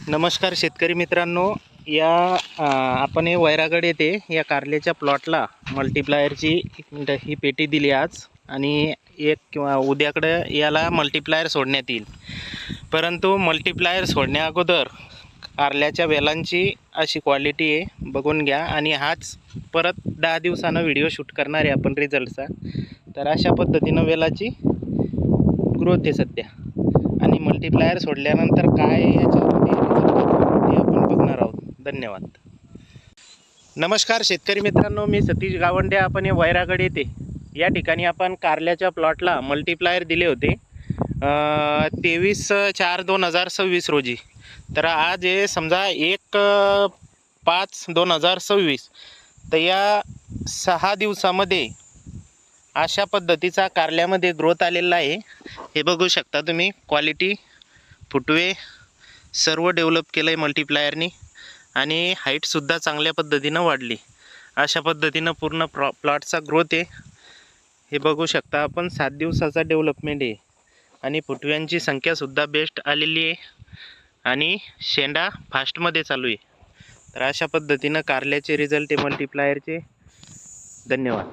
नमस्कार शेतकरी मित्रांनो, आपण हे वैरागड येथे या कारल्याच्या प्लॉटला मल्टीप्लायरची ही पेटी दिली आज आणि एक किंवा उद्याकडे याला मल्टीप्लायर सोडण्यात येईल. परंतु मल्टीप्लायर सोडण्या अगोदर कारल्याच्या वेलांची अशी क्वालिटी आहे, बघून घ्या. आणि हाच परत 10 दिवसानं व्हिडिओ शूट करणार आहे आपण रिझल्टचा. तर अशा पद्धतीनं वेलाची ग्रोथ आहे सध्या. आणि मल्टीप्लायर सोडल्यानंतर काय याच्यामध्ये ते आपण बघणार आहोत. धन्यवाद. नमस्कार शेतकरी मित्रांनो, मी सतीश गावंडे. आपण हे वैरागड येथे या ठिकाणी आपण कारल्याच्या प्लॉटला मल्टीप्लायर दिले होते 23/4/2026 रोजी. तर आज हे समजा 1/5/2026. तर या 6 दिवसामध्ये अशा पद्धतीचा कारल्यामध्ये ग्रोथ आलेला आहे. हे बघू शकता तुम्ही, क्वालिटी, फुटवे सर्व डेव्हलप केलं आहे मल्टीप्लायरनी आणि हाईटसुद्धा चांगल्या पद्धतीनं वाढली. अशा पद्धतीनं पूर्ण प्लॉटचा ग्रोथ आहे. हे बघू शकता आपण, 7 दिवसाचा डेव्हलपमेंट आहे आणि फुटव्यांची संख्यासुद्धा बेस्ट आलेली आहे आणि शेंडा फास्टमध्ये चालू आहे. तर अशा पद्धतीनं कारल्याचे रिझल्ट आहे मल्टीप्लायरचे. धन्यवाद.